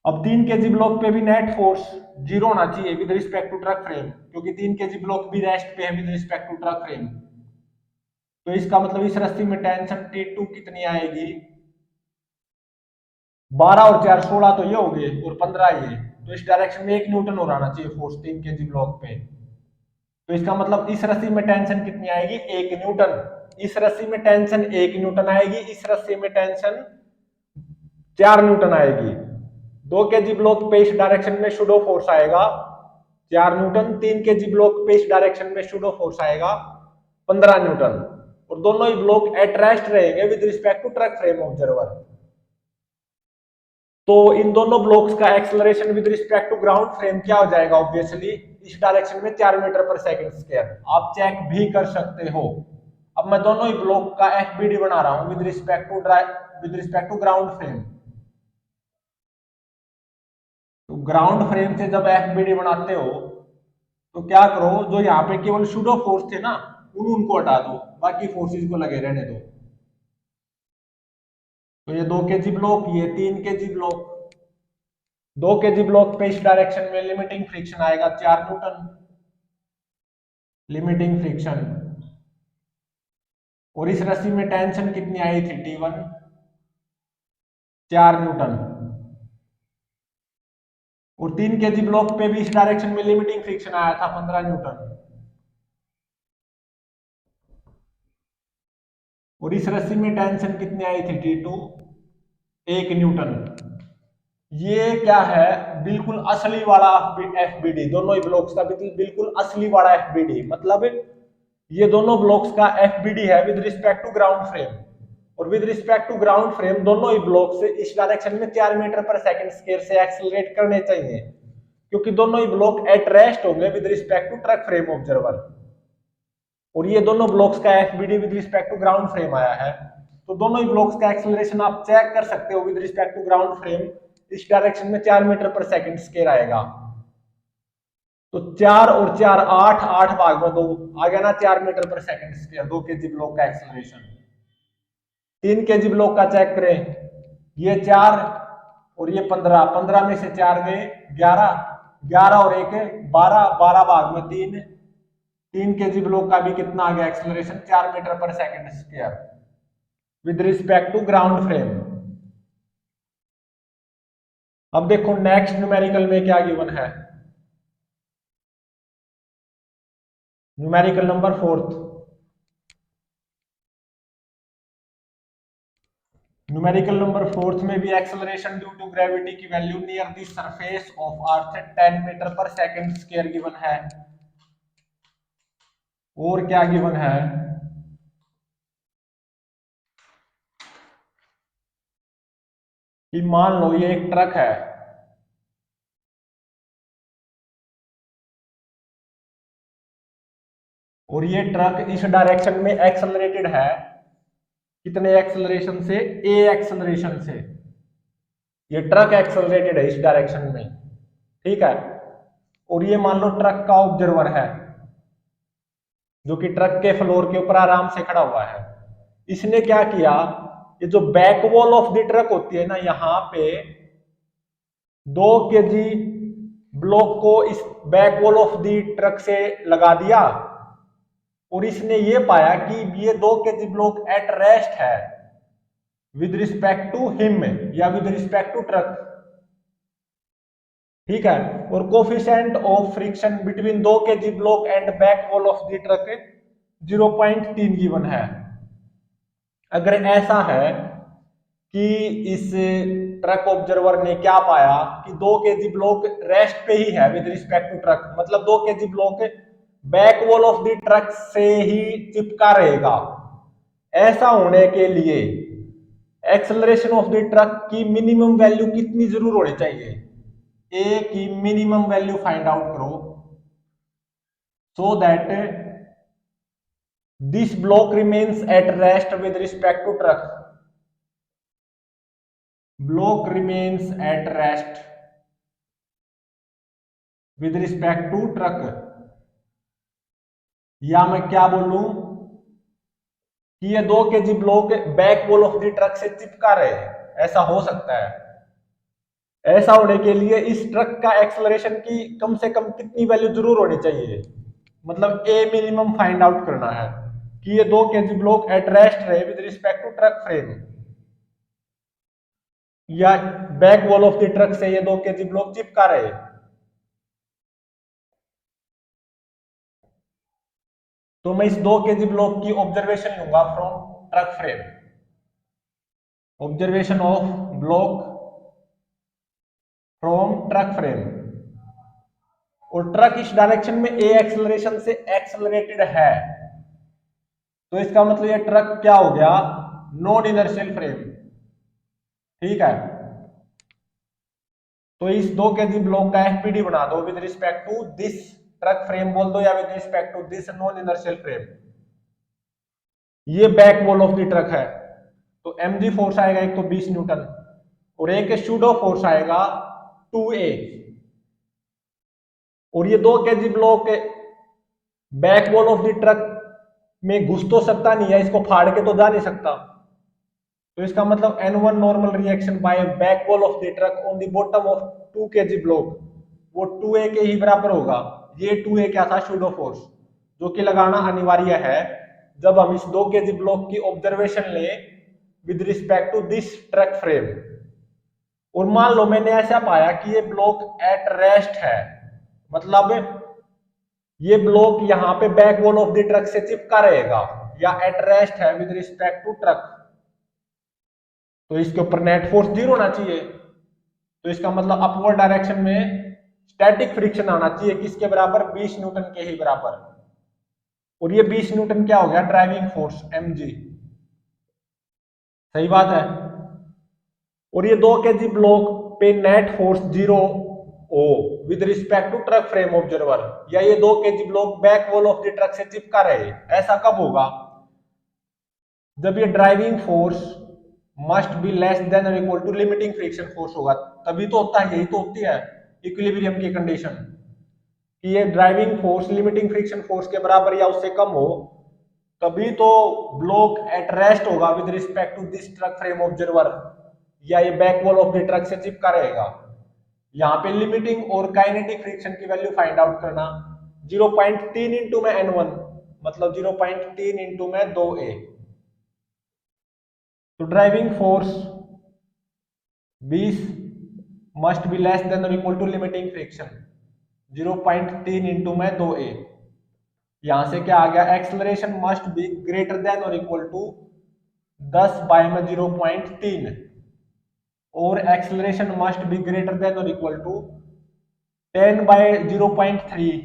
अब 3 kg ब्लॉक पे भी नेट फोर्स 0 होना चाहिए with respect to truck frame, क्योंकि 3 kg ब्लॉक भी रेस्ट पे है with respect to truck frame. तो इसका मतलब इस रस्सी में टेंशन T2 कितनी आएगी, 12 और 4 16 तो ये हो गए और 15 ये, तो इस डायरेक्शन में 1 न्यूटन और आना चाहिए फोर्स 3 kg ब्लॉक पे। तो इसका मतलब इस रस्सी में टेंशन कितनी आएगी, 1 न्यूटन, इस रस्सी में टेंशन 1 न्यूटन आएगी, इस रस्सी में टेंशन 4 न्यूटन आएगी। 2 kg ब्लॉक पे इस डायरेक्शन में शूडो फोर्स आएगा 4 न्यूटन, 3 kg ब्लॉक पे इस डायरेक्शन में शूडो फोर्स आएगा 15 न्यूटन, और दोनों ही ब्लॉक एट रेस्ट रहेंगे with respect to truck frame observer. तो इन दोनों ब्लॉक्स का acceleration with respect to ground frame क्या हो जाएगा, ऑब्वियसली इस डायरेक्शन में 4 मीटर पर सेकंड स्क्वायर, आप चेक भी कर सकते हो। अब मैं दोनों ही ब्लॉक का एफबीडी बना रहा हूं with respect to ground frame. तो ग्राउंड फ्रेम से जब एफबीडी बनाते हो तो क्या करो, जो यहाँ पे केवल शूडो फोर्स थे ना उनको हटा दो, बाकी फोर्सेस को लगे रहने दो। तो ये 2 kg ब्लॉक, ये 3 kg ब्लॉक, 2 kg ब्लॉक पे इस डायरेक्शन में लिमिटिंग फ्रिक्शन आएगा 4 न्यूटन लिमिटिंग फ्रिक्शन, और इस रस्सी में टेंशन कितनी आई थी T1, 4 न्यूटन, और 3 kg ब्लॉक पे भी इस डायरेक्शन में लिमिटिंग फ्रिक्शन आया था 15 न्यूटन, और इस रस्सी में टेंशन कितनी आई थी T2, 1 न्यूटन। ये क्या है, बिल्कुल असली वाला एफबीडी, दोनों ही ब्लॉक्स का बिल्कुल असली वाला एफबीडी, मतलब ये दोनों ब्लॉक्स का एफबीडी है with respect to ground frame, और with respect to ground frame दोनों ही ब्लॉक से इस डायरेक्शन में 4 मीटर पर सेकंड स्क्वायर से एक्सेलरेट करने चाहिए, क्योंकि दोनों ही ब्लॉक एट रेस्ट होंगे with respect to truck frame observer. और ये दोनों ब्लॉक्स का FBD with respect to ground frame आया है, तो दोनों ही ब्लॉक्स का एक्सेलरेशन आप चेक कर सकते हो with respect to ground frame, इस डायरेक्शन में 4 मीटर पर सेकंड स्क्वायर आएगा। तो 4 और 4 8, 8 भाग में 2 आ गया ना 4 मीटर पर सेकंड स्क्वायर, 2 kg ब्लॉक का एक्सेलरेशन। 3 kg ब्लॉक का चेक करें, ये 4 और ये 15, 15 में से 4 गए 11, 11 और 1 12, 12 भाग में 3, 3 kg ब्लॉक का भी कितना आ गया एक्सेलरेशन, 4 मीटर पर second square with respect to ground frame. अब देखो नेक्स्ट न्यूमेरिकल में क्या गिवन है, न्यूमेरिकल नंबर 4। न्यूमेरिकल नंबर 4 में भी एक्सेलरेशन ड्यू टू ग्रेविटी की value near the surface of earth 10 metre पर सेकंड स्क्वायर गिवन है। और क्या गिवन है, कि मान लो ये एक ट्रक है, और ये ट्रक इस डायरेक्शन में एक्सेलरेटेड है, कितने एक्सेलरेशन से, ए एक्सेलरेशन से, ये ट्रक एक्सेलरेटेड है इस डायरेक्शन में, ठीक है। और ये मान लो ट्रक का ऑब्जर्वर है जो कि ट्रक के फ्लोर के ऊपर आराम से खड़ा हुआ है। इसने क्या किया, ये जो back wall of the truck होती है ना, यहाँ पे 2 kg ब्लॉक को इस back wall of the truck से लगा दिया, और इसने ये पाया कि ये 2 kg ब्लॉक एट रेस्ट है विद रिस्पेक्ट टू हिम या विद रिस्पेक्ट टू ट्रक, ठीक है। और coefficient of friction between 2 kg block and back wall of the truck 0.3 given है। अगर ऐसा है कि इस ट्रक ऑब्जर्वर ने क्या पाया कि 2 kg ब्लॉक रेस्ट पे ही है विद रिस्पेक्ट टू ट्रक, मतलब 2 kg block back wall of the truck से ही चिपका रहेगा, ऐसा होने के लिए एक्सेलरेशन ऑफ द ट्रक की मिनिमम वैल्यू कितनी जरूर होनी चाहिए? ए की मिनिमम वैल्यू फाइंड आउट करो so that this block remains at rest with respect to truck, block remains at rest with respect to truck। या मैं क्या बोलूं कि ये 2 kg block back wall of the truck से चिपका रहे हैं, ऐसा हो सकता है। ऐसा होने के लिए इस ट्रक का एक्सेलरेशन की कम से कम कितनी वैल्यू जरूर होनी चाहिए, मतलब ए मिनिमम फाइंड आउट करना है कि ये 2 kg ब्लॉक एट रेस्ट रहे with respect to truck frame, या back wall of the truck से ये 2 kg ब्लॉक चिपका रहे। तो मैं इस 2 kg ब्लॉक की ऑब्जर्वेशन लूंगा from truck frame, observation of block from truck frame, और ट्रक इस डायरेक्शन में ए एक्सेलरेशन से एक्सेलरेटेड है, तो इसका मतलब ये ट्रक क्या हो गया? नॉन इनर्शियल फ्रेम, ठीक है। तो इस 2 kg ब्लॉक का एफपीडी बना दो with respect to this truck frame बोल दो, या with respect to this non inertial frame. ये back wall of the truck है, तो mg फोर्स आएगा एक तो 20 न्यूटन, और एक शूडो फोर्स आएगा 2a, और ये 2 kg block back wall of the truck में घुस तो सकता नहीं है, इसको फाड़ के तो जा नहीं सकता, तो इसका मतलब N1 normal reaction by back wall of the truck on the bottom of 2 kg block वो 2a के ही बराबर होगा। ये 2a क्या था? शूडो फोर्स, जो कि लगाना अनिवार्य है जब हम इस 2 kg ब्लॉक की ऑब्जर्वेशन ले with respect to this truck frame. और मान लो मैंने ऐसा पाया कि ये ब्लॉक एट रेस्ट है, मतलब ये ब्लॉक यहाँ पे back wall of the truck से चिपका रहेगा, या एट रेस्ट है विद रिस्पेक्ट टू ट्रक, तो इसके ऊपर नेट फोर्स 0 होना चाहिए, तो इसका मतलब अपवर्ड डायरेक्शन में स्टैटिक फ्रिक्शन आना चाहिए किसके बराबर? 20 न्यूटन के ही बराबर, और ये 20 न्यूटन क्या हो गया? ड्राइविंग फोर्स mg, सही बात है। और ये 2 kg ब्लॉक पे नेट फोर्स 0 हो with respect to truck frame observer, या ये 2 kg block back wall of the truck से चिपका रहे, ऐसा कब होगा? जब ये driving force must be less than और equal to limiting friction force होगा, तभी तो होता है, यही तो होती है इक्विलिब्रियम की कंडीशन, कि ये driving force limiting friction force के बराबर या उससे कम हो, तभी तो ब्लॉक एट रेस्ट होगा with respect to this truck frame observer, या ये back wall of the truck से चिपका रहेगा। यहाँ पे लिमिटिंग और काइनेटिक फ्रिक्शन की वैल्यू फाइंड आउट करना, 0.3 इंटू में N1 मतलब 0.3 इंटू में 2a, तो driving force 20 must be less than और equal to limiting friction 0.3 into में 2a। यहां से क्या आ गया? Acceleration must be greater than और इक्वल टू 10 बाय में 0.3, और acceleration must be greater than और इक्वल टू 10 बाय 0.3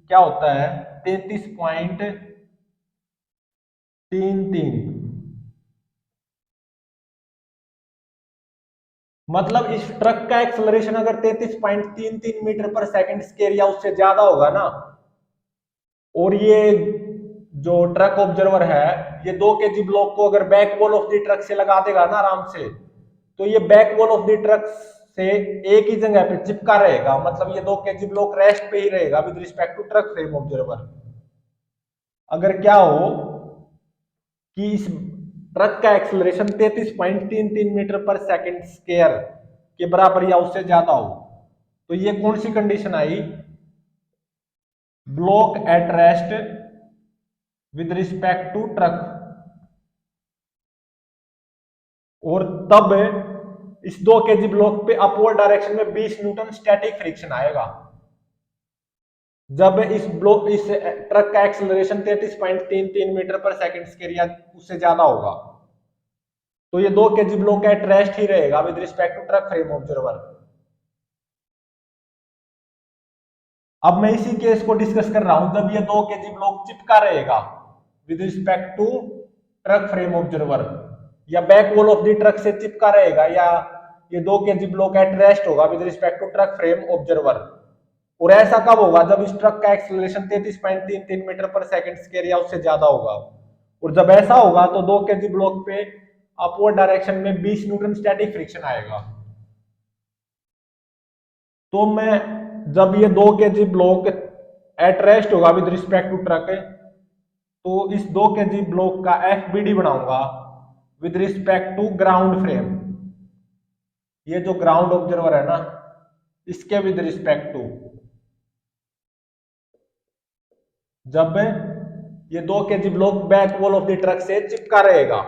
क्या होता है? 33.33, मतलब इस ट्रक का एक्सेलरेशन अगर 33.33 मीटर पर सेकंड स्क्वायर या उससे ज्यादा होगा ना, और ये जो ट्रक ऑब्जर्वर है ये 2 kg ब्लॉक को अगर back wall of the truck से लगा देगा ना आराम से, तो ये back wall of the truck से एक ही जगह पे चिपका रहेगा, मतलब ये 2 kg ब्लॉक रेस्ट पे ही रहेगा with respect to truck frame observer. अगर क्या हो कि इस ट्रक का एक्सेलरेशन 33.33 मीटर पर सेकंड स्क्वायर के बराबर या उससे ज्यादा हो, तो ये कौन सी कंडीशन आई? Block at rest with respect to truck, और तब इस 2 kg ब्लॉक पे अपवर्ड डायरेक्शन में 20 न्यूटन स्टैटिक फ्रिक्शन आएगा, जब इस ट्रक का एक्सेलरेशन 33.33 मीटर पर सेकंड स्क्वायर या उससे ज्यादा होगा। तो ये 2 kg ब्लॉक एट रेस्ट ही रहेगा with respect to truck frame observer. अब मैं इसी केस को डिस्कस कर रहा हूं जब ये 2 kg ब्लॉक चिपका रहेगा with respect to truck frame observer, या back wall of the truck से चिपका रहेगा, या ये 2 kg ब्लॉक एट रेस्ट होगा with respect to truck frame observer. और ऐसा कब होगा? जब इस ट्रक का एक्सेलरेशन 33.33 मीटर पर सेकंड स्क्वायर या उससे ज्यादा होगा। और जब ऐसा होगा तो 2 kg ब्लॉक पे अपवर्ड डायरेक्शन में 20 न्यूटन स्टैटिक फ्रिक्शन आएगा। तो मैं जब ये 2 kg ब्लॉक एट रेस्ट होगा विद रिस्पेक्ट टू ट्रक, तो इस 2 kg ब्लॉक का एफबीडी बनाऊंगा with respect to ground frame. ये जो ग्राउंड ऑब्जर्वर है ना, इसके विद रिस्पेक्ट टू, जब ये 2 kg block back wall of the truck से चिपका रहेगा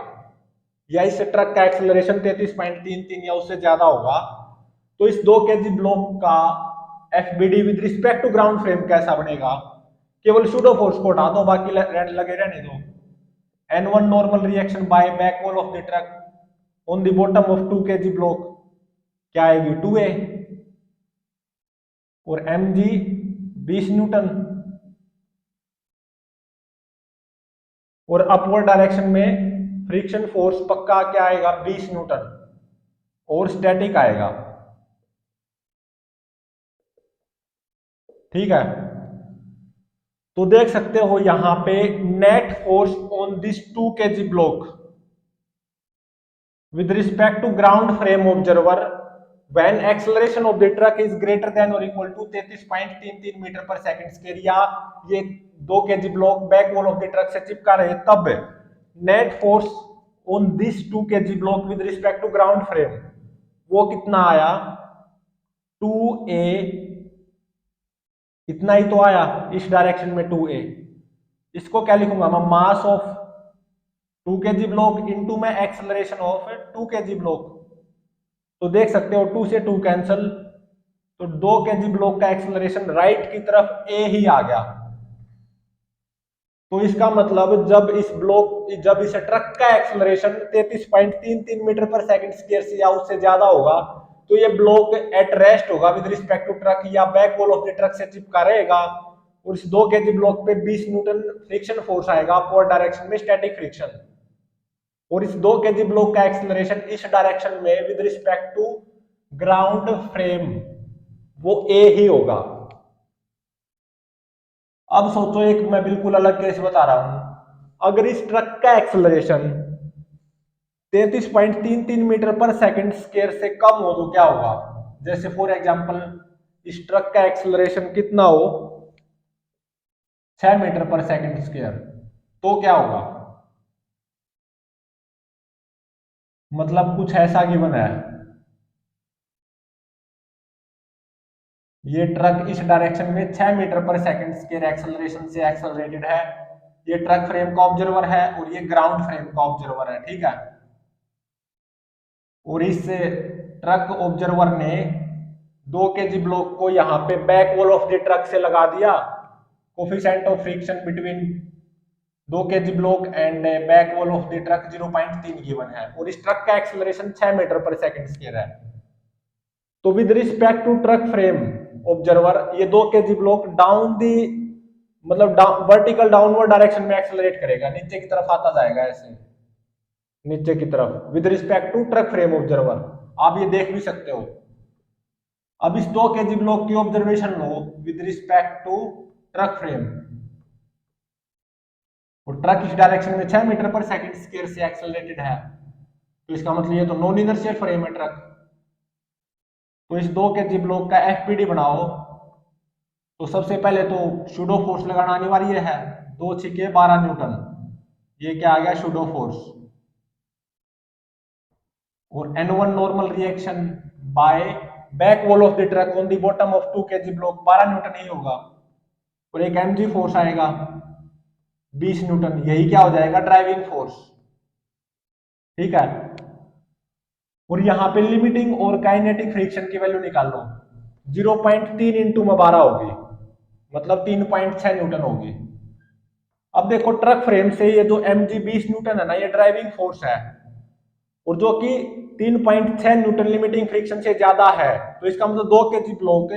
या इस ट्रक का एक्सेलरेशन 33.33 या उससे ज्यादा होगा, तो इस 2 kg ब्लॉक का FBD with respect to ground frame कैसा बनेगा? केवल सूडो फोर्स को हटा दो, बाकी लगे रहने दो। N1 normal reaction by back wall of the truck on the bottom of 2 kg block क्या आएगी? 2a, और mg 20 न्यूटन, और अपवर्ड डायरेक्शन में फ्रिक्शन फोर्स पक्का क्या आएगा? 20 न्यूटन, और स्टैटिक आएगा। ठीक है, तो देख सकते हो यहां पे net force on this 2 kg block with respect to ground frame observer when acceleration of the truck is greater than or equal to 33.33 metre पर सेकंड स्क्वायर, या ये 2 kg block back wall of the truck से चिपका रहे, तब net force on this 2 kg block with respect to ground frame वो कितना आया? 2a। इतना ही तो आया इस डायरेक्शन में 2a। इसको क्या लिखूंगा मैं? Mass of 2 kg block into में एक्सेलरेशन ऑफ 2 kg ब्लॉक। तो देख सकते हो 2 से 2 कैंसल, तो 2 kg ब्लॉक का एक्सेलरेशन राइट की तरफ a ही आ गया। तो इसका मतलब जब इस ट्रक का एक्सेलरेशन 33.33 मीटर पर सेकंड स्क्वायर से या उससे ज्यादा होगा, तो ये ब्लॉक एट रेस्ट होगा विद रिस्पेक्ट टू ट्रक या back wall of the truck से चिपका रहेगा, और इस 2 kg ब्लॉक पे 20 न्यूटन फ्रिक्शन फोर्स आएगा अपवर्ड डायरेक्शन में, स्टैटिक फ्रिक्शन। और इस 2 kg ब्लॉक का एक्सेलरेशन इस डायरेक्शन में with respect to ground frame वो a ही होगा। अब सोचो, एक मैं बिल्कुल अलग केस बता रहा हूं। अगर इस ट्रक का एक्सेलरेशन 33.33 मीटर पर सेकंड स्क्वायर से कम हो तो क्या होगा? जैसे फॉर एग्जांपल इस ट्रक का एक्सेलरेशन कितना हो? 6 मीटर पर सेकंड स्क्वायर, तो क्या होगा? मतलब कुछ ऐसा गिवन है, ये ट्रक इस डायरेक्शन में 6 मीटर पर सेकंड स्क्वायर एक्सेलरेशन से एक्सेलरेटेड है। ये ट्रक फ्रेम का ऑब्जर्वर है और ये ग्राउंड फ्रेम का ऑब्जर्वर है। ठीक है, और इस ट्रक ऑब्जर्वर ने 2 kg ब्लॉक को यहाँ पे back wall of the truck से लगा दिया। Coefficient of friction between 2 kg block and back wall of the truck 0.3 given है, और इस ट्रक का एक्सेलरेशन 6 मीटर पर सेकंड स्क्वायर है। तो with respect to truck frame observer ये 2 kg ब्लॉक डाउन दी मतलब वर्टिकल डाउनवर्ड डायरेक्शन में एक्सेलरेट करेगा, नीचे की तरफ आता जाएगा, ऐसे नीचे की तरफ with respect to truck frame observer. आप ये देख भी सकते हो। अब इस 2 kg ब्लॉक की ऑब्जर्वेशन लो with respect to truck frame, और ट्रक इस डायरेक्शन में 6 मीटर पर सेकंड स्क्वायर से एक्सेलरेटेड है, तो इसका मतलब ये तो नॉन इनर्शियल फ्रेम है ट्रक। तो इस 2 kg ब्लॉक का एफपीडी बनाओ, तो सबसे पहले तो सूडो फोर्स लगाना अनिवार्य है, 2 छिके 12 न्यूटन, ये क्या आ गया? Pseudo force. और N1 normal reaction by back wall of the truck on the bottom of 2 kg block 12 newton ही होगा, और एक mg फोर्स आएगा 20 न्यूटन, यही क्या हो जाएगा? Driving force. ठीक है, और यहाँ पे लिमिटिंग और काइनेटिक फ्रिक्शन की वैल्यू निकाल लो। 0.3 इंटू में 12 होगी, मतलब 3.6 न्यूटन होगी। अब देखो ट्रक फ्रेम से ये जो mg 20 न्यूटन है ना, ये ड्राइविंग फोर्स है, और जो कि 3.6 न्यूटन लिमिटिंग फ्रिक्शन से ज्यादा है, तो इसका मतलब 2 kg ब्लॉक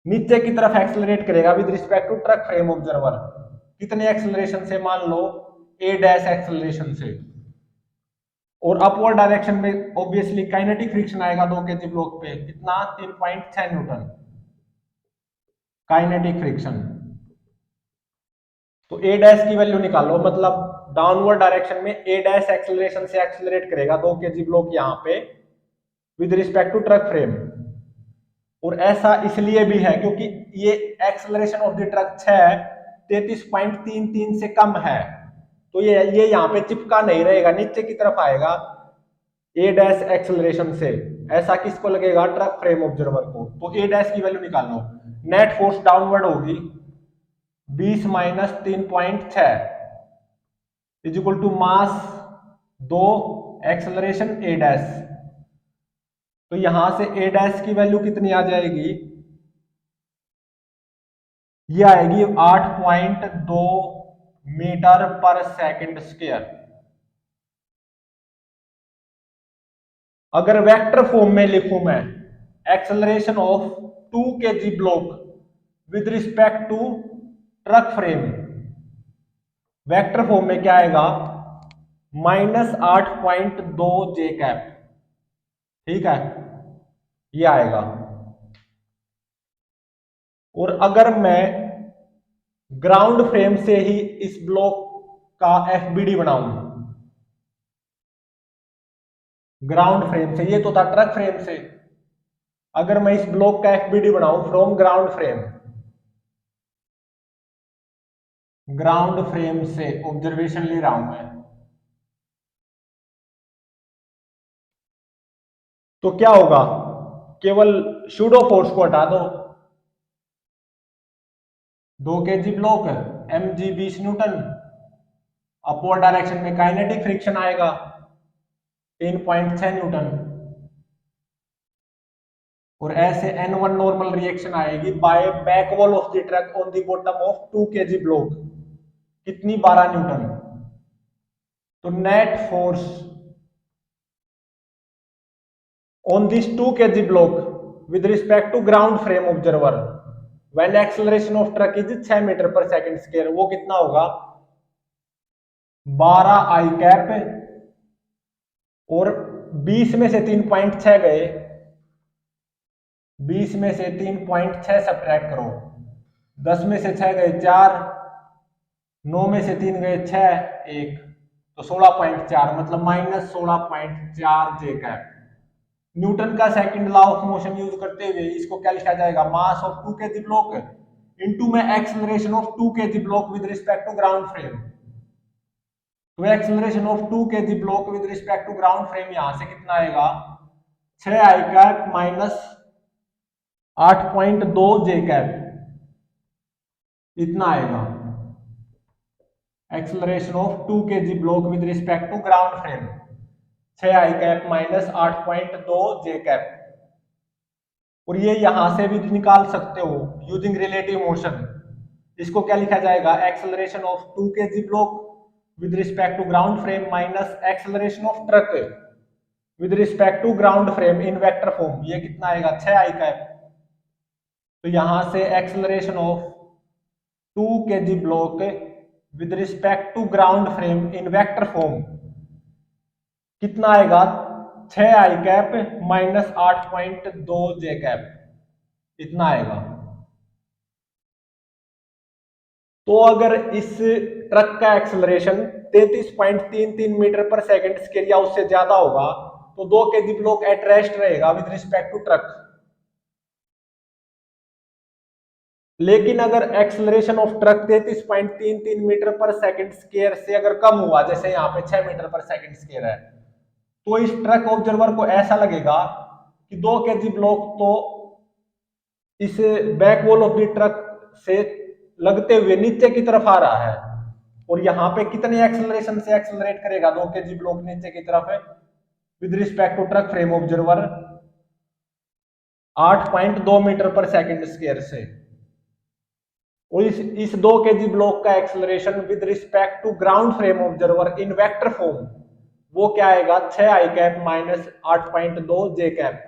नीचे की तरफ एक्सेलरेट करेगा with respect to truck frame observer. कितने एक्सेलरेशन से? मान लो a डैश एक्सेलरेशन से। और अपवर्ड डायरेक्शन में ऑब्वियसली काइनेटिक फ्रिक्शन आएगा 2 kg ब्लॉक पे, कितना? 3.6 न्यूटन काइनेटिक फ्रिक्शन। तो a डैश की वैल्यू निकालो, मतलब डाउनवर्ड डायरेक्शन में a डैश एक्सेलरेशन से एक्सेलरेट करेगा 2 kg ब्लॉक यहाँ पे with respect to truck frame. और ऐसा इसलिए भी है क्योंकि ये एक्सेलरेशन ऑफ द ट्रक 33.33 से कम है, तो ये यहाँ पे चिपका नहीं रहेगा, नीचे की तरफ आएगा ए डैश एक्सेलरेशन से। ऐसा किसको लगेगा? ट्रक फ्रेम ऑब्जर्वर को। तो ए डैश की वैल्यू निकालो, नेट फोर्स डाउनवर्ड होगी 20 minus 3.6 is equal to mass 2 acceleration a dash. तो यहां से ए डैश की वैल्यू कितनी आ जाएगी? ये आएगी 8.2 मीटर पर सेकंड स्क्वायर। अगर वेक्टर फॉर्म में लिखूं मैं, acceleration of 2 kg block with respect to truck frame, vector form में क्या आएगा? -8.2 जे कैप। ठीक है, ये आएगा। और अगर मैं ग्राउंड फ्रेम से ही इस ब्लॉक का एफबीडी बनाऊं, ग्राउंड फ्रेम से, ये तो था ट्रक फ्रेम से, अगर मैं इस ब्लॉक का एफबीडी बनाऊं from ground frame, ground frame से ऑब्जर्वेशन ले रहा हूं मैं, तो क्या होगा? केवल शूडो फोर्स को हटा दो, 2 kg block mg 20 newton, upward direction में काइनेटिक फ्रिक्शन आएगा 3.6 न्यूटन, और ऐसे N1 नॉर्मल रिएक्शन आएगी by back wall of the truck on the bottom of 2 kg block, कितनी? 12 न्यूटन। तो net force on this 2 kg block with respect to ground frame observer when acceleration of truck is 6 metre पर सेकंड स्क्वायर, वो कितना होगा? 12 आई कैप, और 20 में से 3.6 गए, 20 में से 3.6 सब्ट्रैक्ट करो, 10 में से 6 गए 4, 9 में से 3 गए 6, 1, तो 16.4, मतलब -16.4 जे कैप। न्यूटन का second law of motion use करते हुए इसको क्या लिखा जाएगा? Mass of 2 kg block into में acceleration of 2 kg block with respect to ground frame. तो acceleration of 2 kg block with respect to ground frame यहां से कितना आएगा? 6 आई कैप माइनस 8.2 जे कैप, इतना आएगा acceleration of 2 kg block with respect to ground frame, 6 I cap minus 8.2 J cap. और ये यहां से भी निकाल सकते हो यूजिंग रिलेटिव मोशन। इसको क्या लिखा जाएगा? Acceleration of 2 kg block with respect to ground frame minus acceleration of truck with respect to ground frame in vector form, ये कितना आएगा? 6 आई कैप। तो यहां से acceleration of 2 kg block with respect to ground frame in vector form कितना आएगा? 6 आई कैप माइनस 8.2 जे कैप, इतना आएगा। तो अगर इस ट्रक का एक्सेलरेशन 33.33 मीटर पर सेकंड स्क्वायर या उससे ज्यादा होगा तो 2 kg ब्लॉक एट रेस्ट रहेगा विद रिस्पेक्ट टू ट्रक। लेकिन अगर एक्सेलरेशन ऑफ ट्रक 33.33 मीटर पर सेकंड स्क्वायर से अगर कम हुआ, जैसे यहाँ पे 6 मीटर पर सेकंड स्क्वायर है, तो इस ट्रक ऑब्जर्वर को ऐसा लगेगा कि 2 kg ब्लॉक तो इस back wall of the truck से लगते हुए नीचे की तरफ आ रहा है, और यहाँ पे कितने एक्सेलरेशन से एक्सेलरेट करेगा 2 kg ब्लॉक नीचे की तरफ है with respect to truck frame observer? 8.2 metre पर सेकंड स्क्वायर से। और इस 2 kg ब्लॉक का acceleration with respect to ground frame observer in vector form वो क्या आएगा 6 आई कैप माइनस 8.2 जे कैप।